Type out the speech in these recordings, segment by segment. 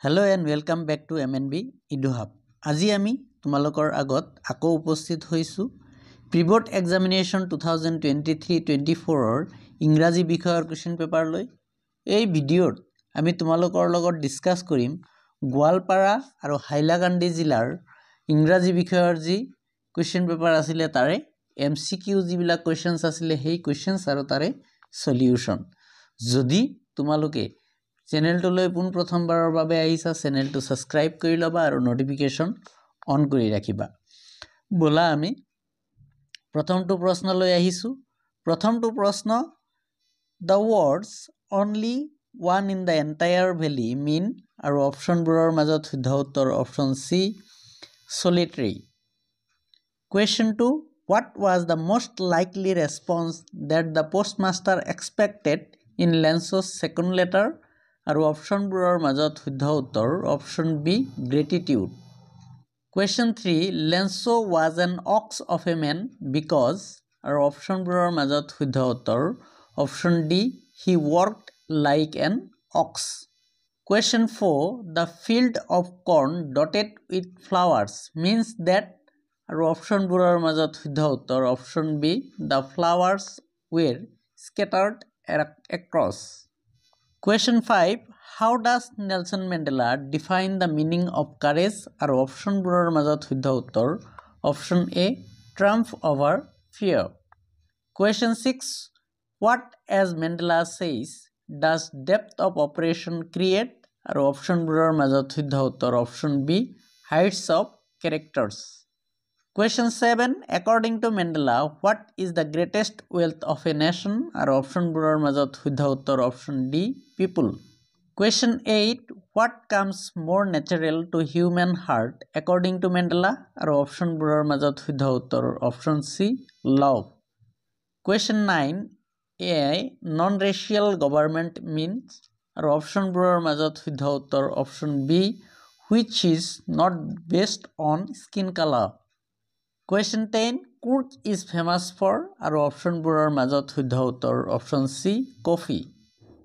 Hello and welcome back to MNB EduHub. আজি আমি তোমালোকৰ আগত আকৌ উপস্থিত হৈছো প্ৰিবোৰ্ড এক্সামিনেশ্যন 2023-24 ইংৰাজী বিষয়ৰ কোৱেশ্চন পেপাৰ লৈ। এই ভিডিঅ'ত আমি তোমালোকৰ লগত ডিসকাস কৰিম গোৱালপাৰা আৰু হাইলাকান্দি জিলাৰ ইংৰাজী বিষয়ৰ যি কোৱেশ্চন পেপাৰ আছিল তাৰে MCQ যিবিলাক কোৱেশ্চনছ আছিল সেই কোৱেশ্চনছ আৰু তাৰে সলিউশন। যদি তোমালোকে চেনেলটোলৈ পুন প্ৰথমবাৰৰ বাবে আহিছা চেনেলটো সাবস্ক্ৰাইব কৰি লবা আৰু নোটিফিকেশন অন কৰি ৰাখিবা। বলা আমি প্ৰথমটো প্ৰশ্নলৈ আহিছো। প্ৰথমটো প্ৰশ্ন the words only one in the entire valley mean আৰু অপশনবোৰৰ মাজত শুদ্ধ উত্তৰ option C solitary। Question 2 what was the most likely response that the postmaster expected in Lenso's second letter আৰু অপশনবোৰৰ মাজত শুদ্ধ উত্তৰ option B gratitude। Question 3 Lenso was an ox of a man because আৰু অপশনবোৰৰ মাজত শুদ্ধ উত্তৰ option D he worked like an ox। Question 4 the field of corn dotted with flowers means that আৰু অপশনবোৰৰ মাজত শুদ্ধ উত্তৰ option B the flowers were scattered across। Question 5 how does Nelson Mandela define the meaning of courage আৰু অপশনবোৰৰ মাজত শুদ্ধ উত্তৰ option A triumph over fear। Question 6 what as Mandela says does depth of operation create আৰু অপশনবোৰৰ মাজত শুদ্ধ উত্তৰ option B heights of characters। Question 7 according to Mandela what is the greatest wealth of a nation আৰু অপশনবোৰৰ মাজত শুদ্ধ উত্তৰ option D people। Question 8 what comes more natural to human heart according to Mandela আৰু অপশনবোৰৰ মাজত শুদ্ধ উত্তৰ option C love। Question 9 a non-racial government means আৰু অপশনবোৰৰ মাজত শুদ্ধ উত্তৰ option B which is not based on skin color। Question 10 Coorg is famous for আৰু অপশনবোৰৰ মাজত শুদ্ধ উত্তৰ option C coffee।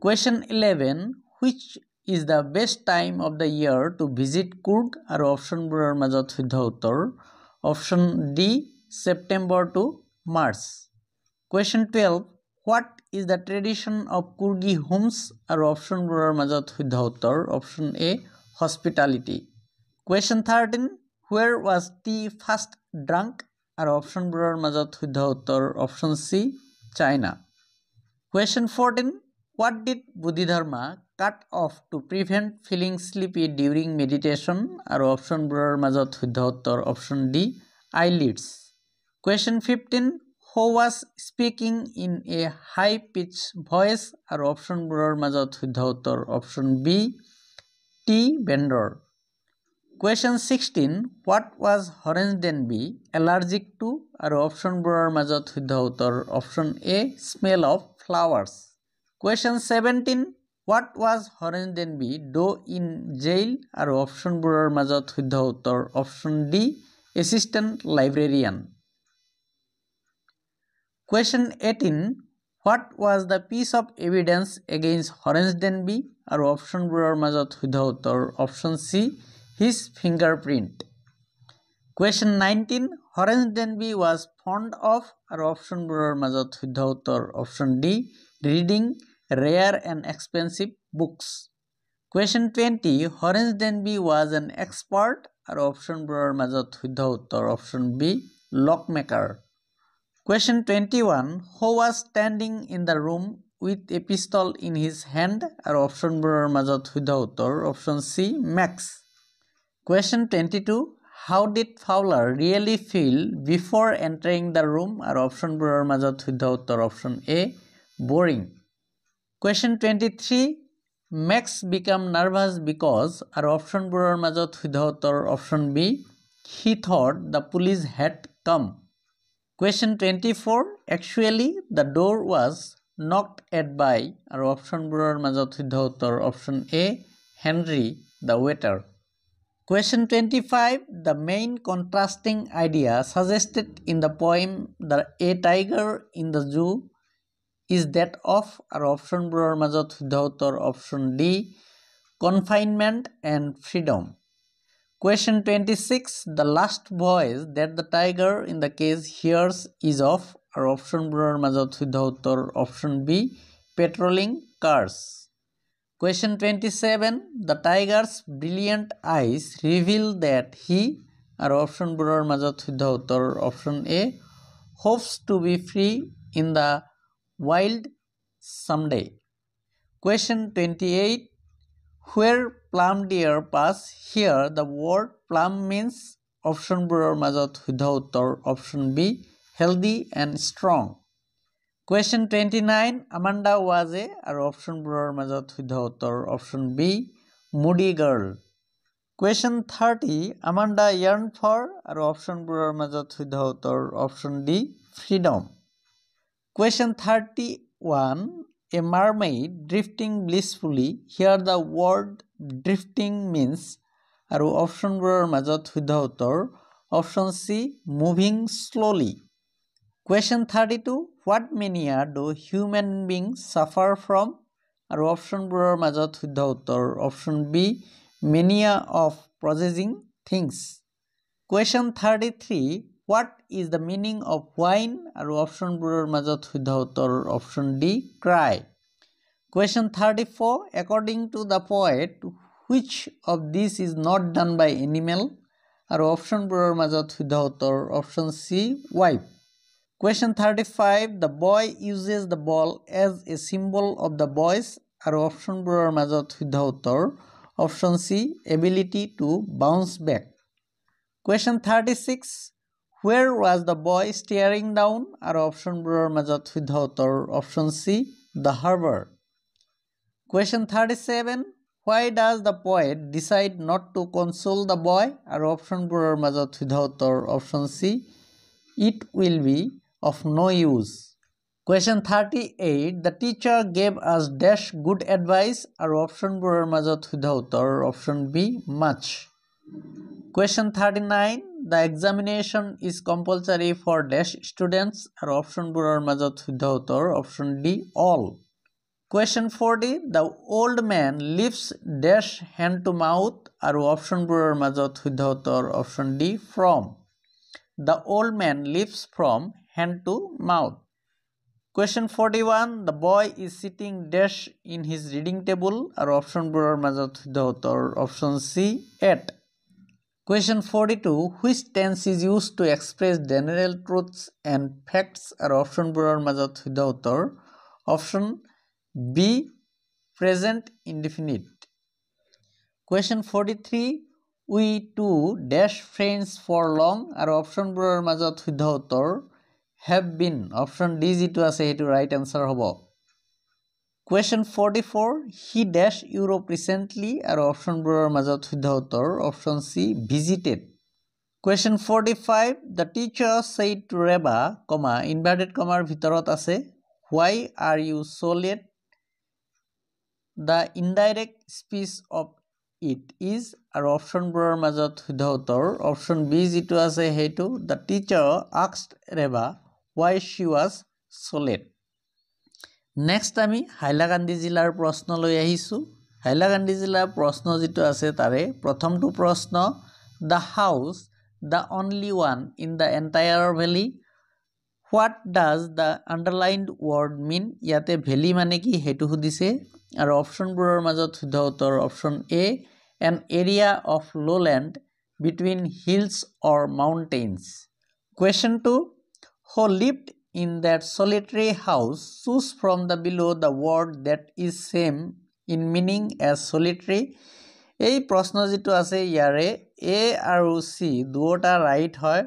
Question 11 which is the best time of the year to visit Coorg আৰু অপশনবোৰৰ মাজত শুদ্ধ উত্তৰ option D September to March। Question 12 what is the tradition of Coorgi homes আৰু অপশনবোৰৰ মাজত শুদ্ধ উত্তৰ option A hospitality। Question 13 where was tea first drunk আৰু অপশনবোৰৰ মাজত শুদ্ধ উত্তৰ option C China। Question 14 what did Bodhidharma cut off to prevent feeling sleepy during meditation আৰু অপশনবোৰৰ মাজত শুদ্ধ উত্তৰ option D eyelids। Question 15 who was speaking in a high pitched voice আৰু অপশনবোৰৰ মাজত শুদ্ধ উত্তৰ অপশন বি টি বেণ্ডৰ। Question 16 what was Horace Denby allergic to আৰু অপশনবোৰৰ মাজত শুদ্ধ উত্তৰ option A smell of flowers। Question 17 what was Horace Denby do in jail আৰু অপশনবোৰৰ মাজত শুদ্ধ উত্তৰ option D assistant librarian। Question 18 what was the piece of evidence against Horace Denby আৰু অপশনবোৰৰ মাজত শুদ্ধ উত্তৰ option C his fingerprint। Question 19 Horace Denby was fond of আৰু অপশনবোৰৰ মাজত শুদ্ধ উত্তৰ option D reading rare and expensive books। Question 20 Horace Denby was an expert আৰু অপশনবোৰৰ মাজত শুদ্ধ উত্তৰ option B lockmaker। Question 21 who was standing in the room with a pistol in his hand আৰু অপশনবোৰৰ মাজত শুদ্ধ উত্তৰ option C Max। Question 22 how did Fowler really feel before entering the room আৰু অপশনবোৰৰ মাজত শুদ্ধ উত্তৰ option A boring। Question 23 Max became nervous because আৰু অপশনবোৰৰ মাজত শুদ্ধ উত্তৰ option B he thought the police had come। Question 24 actually the door was knocked at by আৰু অপশনবোৰৰ মাজত শুদ্ধ উত্তৰ option A Henry the waiter। Question 25 the main contrasting idea suggested in the poem A Tiger in the Zoo is that of আৰু অপশনবোৰৰ মাজত শুদ্ধ উত্তৰ option D confinement and freedom. Question 26. The last voice that the tiger in the cage hears is of our option বোৰৰ মাজত শুদ্ধ উত্তৰ option B patrolling cars. Question 27. The tiger's brilliant eyes reveal that he our option বোৰৰ মাজত শুদ্ধ উত্তৰ option A hopes to be free in the wild someday. Question 28. Where plum deer pass, here the word plum means option বোৰৰ মাজত শুদ্ধ উত্তৰ option B healthy and strong. Question 29. Amanda was a আৰু option বোৰৰ মাজত শুদ্ধ উত্তৰ option B moody girl. Question 30. Amanda yearned for আৰু option বোৰৰ মাজত শুদ্ধ উত্তৰ option D freedom. Question 31. A mermaid drifting blissfully, here the word drifting means আৰু option বোৰৰ মাজত শুদ্ধ উত্তৰ option C moving slowly. Question 32. What mania do human beings suffer from আৰু option বোৰৰ মাজত শুদ্ধ উত্তৰ option B mania of possessing things. Question 33. What is the meaning of wine আৰু option বোৰৰ মাজত শুদ্ধ উত্তৰ option D cry. Question 34. According to the poet, which of these is not done by animal আৰু option বোৰৰ মাজত শুদ্ধ উত্তৰ option C wife. Question 35. The boy uses the ball as a symbol of the boys আৰু option বোৰৰ মাজত শুদ্ধ উত্তৰ option C ability to bounce back. Question 36. Where was the boy staring down আৰু option বোৰৰ মাজত শুদ্ধ উত্তৰ option C the harbor. Question 37. Why does the poet decide not to console the boy আৰু option বোৰৰ মাজত শুদ্ধ উত্তৰ option C it will be of no use. Question 38. The teacher gave us dash good advice আৰু option বোৰৰ মাজত শুদ্ধ উত্তৰ option B much. Question 39. The examination is compulsory for dash students আৰু option বোৰৰ মাজত শুদ্ধ উত্তৰ option D all. Question 40. The old man lifts dash hand to mouth আৰু option বোৰৰ মাজত শুদ্ধ উত্তৰ option D from. The old man lifts from hand to mouth. Question 41. The boy is sitting dash in his reading table আৰু option বোৰৰ মাজত শুদ্ধ উত্তৰ option C at. Question 42. Which tense is used to express general truths and facts আৰু option বোৰৰ মাজত শুদ্ধ উত্তৰ option B present indefinite. Question 43. We two dash friends for long আৰু option বোৰৰ মাজত শুদ্ধ উত্তৰ have been option D যিটো আছে সেইটো right answer হ'ব. Question 44. He dash Europe recently আৰু option বোৰৰ মাজত শুদ্ধ উত্তৰ option C visited. Question 45. The teacher said to Reba, inverted comma ভিতৰত আছে why are you so late? The indirect speech of it is আৰু option বোৰৰ মাজত শুদ্ধ উত্তৰ option B যিটো আছে সেইটো the teacher asked Reba why she was so late. Next আমি হাইলাকান্দি জিলাৰ প্ৰশ্ন লৈ আহিছো. হাইলাকান্দি জিলাৰ প্ৰশ্ন যিটো আছে তাৰে প্ৰথমটো প্ৰশ্ন the house the only one in the entire valley. What does the underlined word mean? ইয়াতে valley মানে কি হেতু সুধিছে আৰু অপশনবোৰৰ মাজত শুদ্ধ উত্তৰ option A an area of lowland between hills or mountains. Question 2. Who lived in that solitary house? Choose from the below the word that is same in meaning as solitary. এই প্ৰশ্ন যেটো আছে ইয়াৰে A আৰু C দুটা right হয়,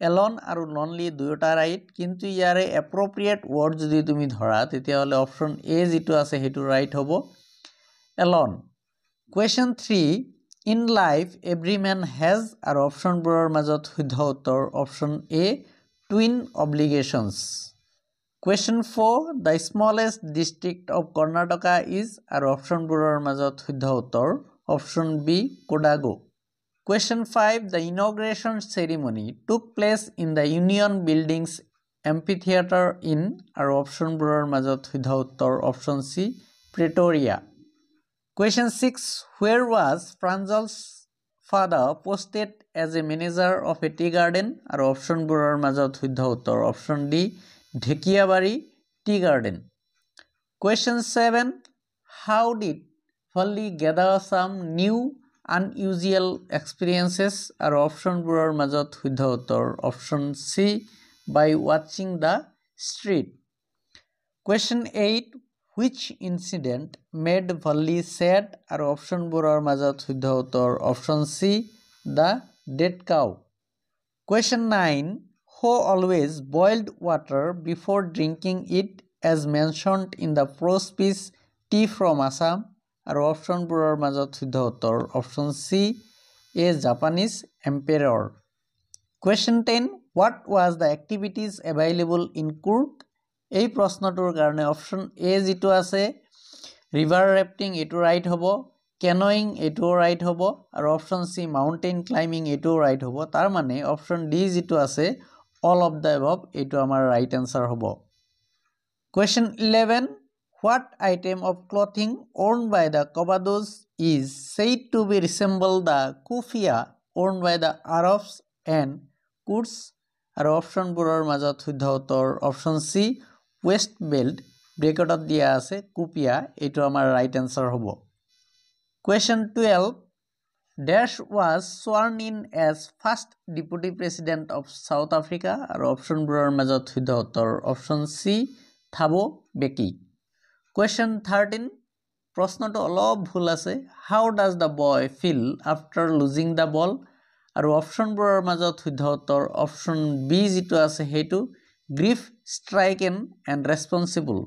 alone আৰু lonely দুটা ৰাইট, কিন্তু ইয়াৰে appropriate word যদি তুমি ধৰা তেতিয়া হলে অপশন A যেটো আছে হেতু ৰাইট হ'ব alone. Question 3. In life every man has আৰু অপশনবোৰৰ মাজত শুদ্ধ উত্তৰ option A twin obligations. Question 4. The smallest district of Karnataka is আৰু অপশনবোৰৰ মাজত শুদ্ধ উত্তৰ option B Kodagu. Question 5. The inauguration ceremony took place in the Union Buildings Amphitheater in আৰু অপশনবোৰৰ মাজত শুদ্ধ উত্তৰ option C Pretoria. Question 6. Where was Franzl's father posted as a manager of a tea garden? আৰু অপশ্যনবোৰৰ মাজত শুদ্ধ উত্তৰ option D Dhekiabari tea garden. Question 7. How did Valli gather some new unusual experiences? আৰু অপশ্যনবোৰৰ মাজত শুদ্ধ উত্তৰ option C by watching the street. Question 8. Which incident made Valli sad? আৰু অপশ্যনবোৰৰ মাজত শুদ্ধ উত্তৰ option C the dead cow. Question 9. Who always boiled water before drinking it as mentioned in the prose piece Tea from Assam? আৰু অপশ্যনবোৰৰ মাজত শুদ্ধ উত্তৰ option C a Japanese emperor. Question 10. What was the activities available in Coorg? এই প্ৰশ্নটোৰ কাৰণে option A যিটো আছে river ৰেফটিং এইটো ৰাইট হ'ব, কেনয়িং এইটোও ৰাইট হ'ব, আৰু অপশ্যন চি মাউণ্টেইন ক্লাইম্বিং এইটোও ৰাইট হ'ব। তাৰ মানে অপশ্যন ডি যিটো আছে অল অফ দ্য এবভ এইটো আমাৰ ৰাইট এনচাৰ হ'ব। Question 11. What item of clothing worn by the Qabados is said to be resemble the kufiya worn by the Arabs and Kurds? আৰু অপশ্যনবোৰৰ মাজত শুদ্ধ উত্তৰ অপশ্যন চি ৱেষ্ট বেল্ট ব্ৰেকেটত দিয়া আছে কুপিয়া এইটো আমাৰ ৰাইট এনচাৰ হ'ব। Question 12. Dash was sworn in as first deputy president of South Africa? আৰু অপশ্যনবোৰৰ মাজত শুদ্ধ উত্তৰ অপশ্যন চি থাবো বেকি। Question 13. প্ৰশ্নটো অলপ ভুল আছে। How does the boy feel after losing the ball? আৰু অপশ্যনবোৰৰ মাজত শুদ্ধ উত্তৰ অপশ্যন বি যিটো আছে সেইটো grief stricken and responsible.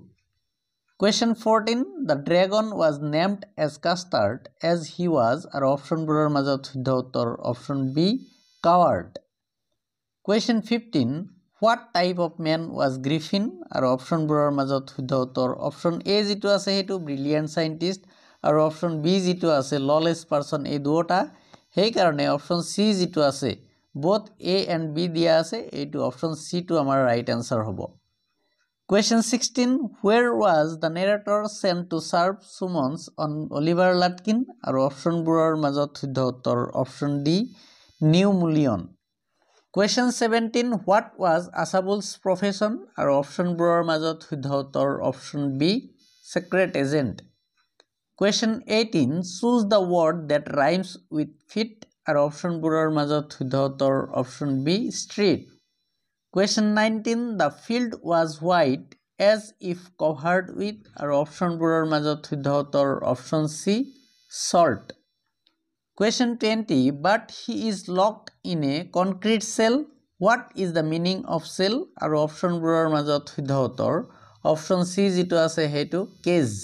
Question 14. The dragon was named as Custard as he was আৰু অপশ্যনবোৰৰ মাজত শুদ্ধ উত্তৰ option B coward. Question 15. What type of man was Griffin? আৰু অপশ্যনবোৰৰ মাজত শুদ্ধ উত্তৰ অপশ্যন এ যিটো আছে সেইটো ব্ৰিলিয়েণ্ট চাইণ্টিষ্ট আৰু অপশ্যন বি যিটো আছে ললেছ পাৰ্চন এই দুটা সেইকাৰণে অপশ্যন চি যিটো আছে both A and B দিয়া আছে এইটো অপশ্যন চি টো আমাৰ ৰাইট এনচাৰ হ'ব। Question 16. Where was the narrator sent to serve summons on Oliver Latkin? আৰু অপশ্যনবোৰৰ মাজত শুদ্ধ উত্তৰ option D New Mulien. Question 17. What was Asabul's profession? আৰু অপশ্যনবোৰৰ মাজত শুদ্ধ উত্তৰ option B secret agent. Question 18. Choose the word that rhymes with fit আৰু অপশ্যনবোৰৰ মাজত শুদ্ধ উত্তৰ option B street. Question 19. The field was white as if covered with আৰু অপশ্যনবোৰৰ মাজত শুদ্ধ উত্তৰ option C salt. Question 20. But he is locked in a concrete cell. What is the meaning of cell? আৰু অপশ্যনবোৰৰ মাজত শুদ্ধ উত্তৰ অপশ্যন চি যিটো আছে সেইটো cage.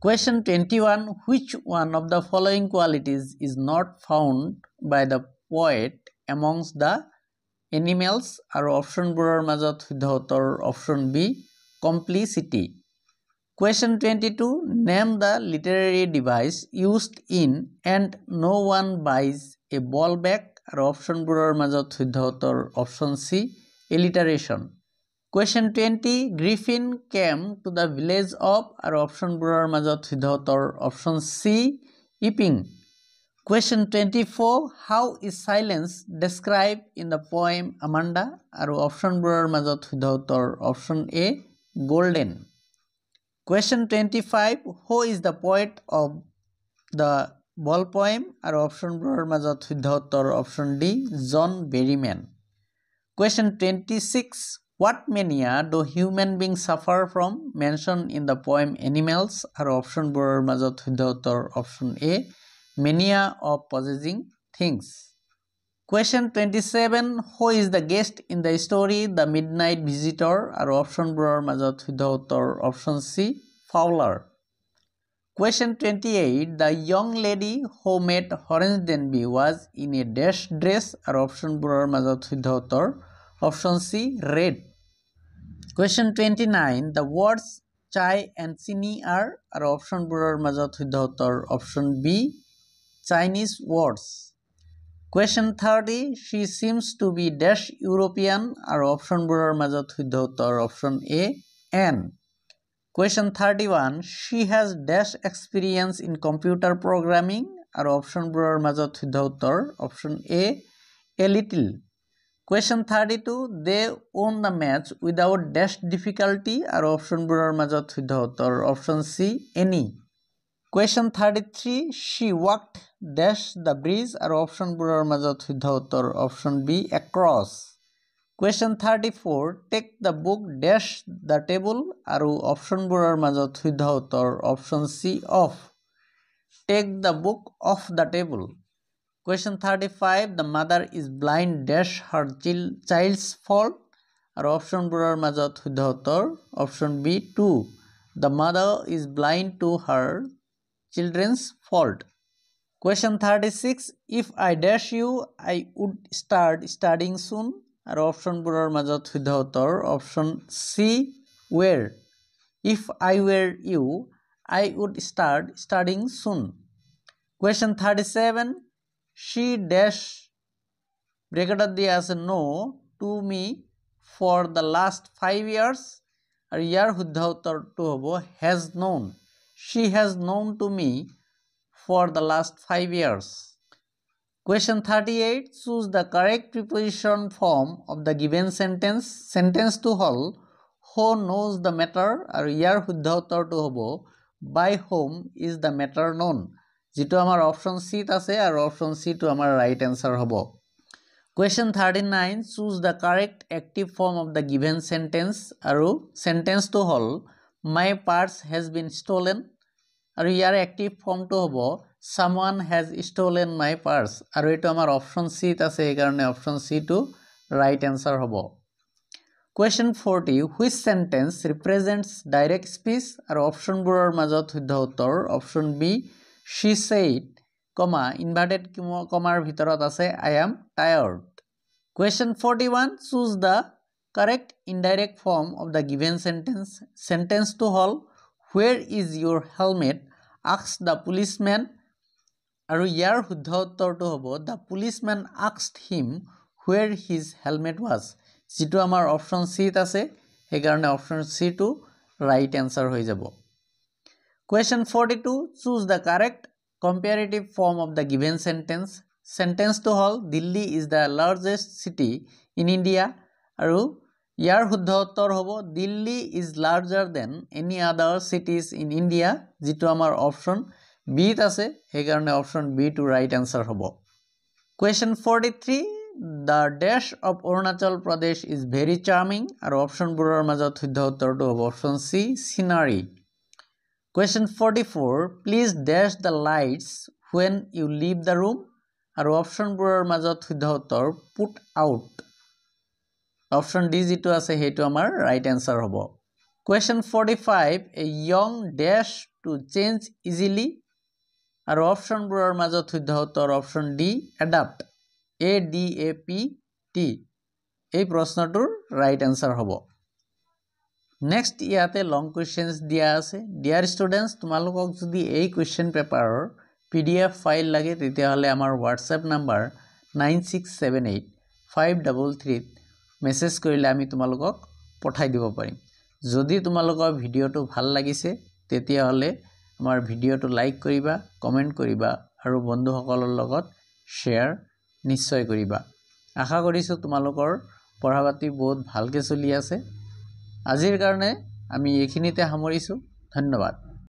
Question 21. Which one of the following qualities is not found by the poet amongst the animals? আৰু অপশ্যনবোৰৰ মাজত শুদ্ধ উত্তৰ option B complicity. Question 22. Name the literary device used in And No One Buys a Ball Bag আৰু অপশ্যনবোৰৰ মাজত শুদ্ধ উত্তৰ option C alliteration. Question 20. Griffin came to the village of আৰু অপশ্যনবোৰৰ মাজত শুদ্ধ উত্তৰ option C Epping. Question 24. How is silence described in the poem Amanda? আৰু অপশ্যনবোৰৰ মাজত শুদ্ধ উত্তৰ option A golden. Question 25. Who is the poet of the ball poem? আৰু অপশ্যনবোৰৰ মাজত শুদ্ধ উত্তৰ option D John Berryman. Question 26. What mania do human beings suffer from mentioned in the poem Animals? আৰু অপশ্যনবোৰৰ মাজত শুদ্ধ উত্তৰ option A mania of possessing things. Question 27. Who is the guest in the story The Midnight Visitor? আৰু অপশ্যনবোৰৰ মাজত শুদ্ধ উত্তৰ option C Fowler. Question 28. The young lady who met Horace Denby was in a dash dress আৰু অপশ্যনবোৰৰ মাজত শুদ্ধ উত্তৰ option C red. Question 29. The words chai and chini are আৰু অপশ্যনবোৰৰ মাজত শুদ্ধ উত্তৰ option B Chinese words. Question 30. She seems to be dash European আৰু অপশ্যনবোৰৰ মাজত শুদ্ধ উত্তৰ option A Anne. Question 31 she has dash experience in computer programming আৰু অপশনবোৰৰ মাজত শুদ্ধ উত্তৰ option A a little. Question 32 they won the match without dash difficulty আৰু অপশনবোৰৰ মাজত শুদ্ধ উত্তৰ option C any. Question 33 she walked dash the bridge আৰু অপশনবোৰৰ মাজত শুদ্ধ উত্তৰ option B across. Question 34 take the book dash the table আৰু অপশনবোৰৰ মাজত শুদ্ধ উত্তৰ option C off. Take the book off the table. Question 35 the mother is blind dash her child's fault আৰু অপশনবোৰৰ মাজত শুদ্ধ উত্তৰ option B 2. The mother is blind to her children's fault. Question 36 if I dash you I would start studying soon আৰু অপশনবোৰৰ মাজত শুদ্ধ উত্তৰ option C where. If I were you I would start studying soon. Question 37 she dash ব্ৰেকেটত দিয়া আছে no to me for the last 5 years আৰু ইয়াৰ শুদ্ধ উত্তৰটো হ'ব has known. She has known to me for the last 5 years. Question 38 choose the correct preposition form of the given sentence. Sentence to hall who knows the matter আৰু ইয়াৰ শুদ্ধ উত্তৰটো হ'ব by whom is the matter known যেটো আমাৰ option C ত আছে আৰু option C টো আমাৰ ৰাইট আনসাৰ হ'ব. Question 39 choose the correct active form of the given sentence আৰু sentence to hall my purse has been stolen আৰু ইয়াৰ active form to হ'ব someone has stolen my purse আৰু এটো আমাৰ অপশন C ত আছে এই কাৰণে অপশন C টো ৰাইট আনসাৰ হ'ব. Question 40 which sentence represents direct speech আৰু অপশনবোৰৰ মাজত শুদ্ধ উত্তৰ option B she said comma inverted comma ভিতৰত আছে I am tired. Question 41 choose the correct indirect form of the given sentence. Sentence to hall where is your helmet asked the policeman আৰু ইয়াৰ শুদ্ধ উত্তৰটো হ'ব the policeman asked him where his helmet was যেটো আমাৰ option C ত আছে এই কাৰণে option C টো রাইট আনসার হৈ যাব. Question 42 choose the correct comparative form of the given sentence. Sentence to hall Delhi is the largest city in India আৰু ইয়াৰ শুদ্ধ উত্তৰ হ'ব Delhi is larger than any other cities in India যেটো আমাৰ option B ত আছে এই কাৰণে option B টো রাইট আনসার হ'ব. Question 43 the dash of Arunachal Pradesh is very charming আৰু অপশনবোৰৰ মাজত শুদ্ধ উত্তৰটো হ'ব option C scenery. Question 44 please dash the lights when you leave the room আৰু অপশনবোৰৰ মাজত শুদ্ধ উত্তৰ put out. অপশন D যেটো আছে হেটো আমাৰ রাইট আনসার হ'ব. Question 45 a young dash to change easily আৰু অপশনবোৰৰ মাজত শুদ্ধ উত্তৰ অপশন D adapt ADAPT এই প্ৰশ্নটোৰ ৰাইট আনসাৰ হ'ব. নেক্সট ইয়াতে লং কোৱেশ্চনস দিয়া আছে. ডিয়াৰ ষ্টুডেন্টস তোমালোকক যদি এই কোৱেশ্চন পেপাৰৰ PDF ফাইল লাগে তেতিয়াহলে আমাৰ WhatsApp নাম্বাৰ 96785333 মেসেজ কৰিলে আমি তোমালোকক পঠাই দিব পাৰিম. যদি তোমালোকৰ ভিডিওটো ভাল লাগিছে তেতিয়াহলে আমাৰ ভিডিওটো লাইক কৰিবা, কমেন্ট কৰিবা আৰু বন্ধুসকলৰ লগত শেয়াৰ নিশ্চয় কৰিবা. আশা কৰিছো তোমালোকৰ পঢ়াপাতি বহুত ভালকে চলি আছে. আজিৰ কাৰণে আমি এইখিনিতে সামৰিছো. ধন্যবাদ.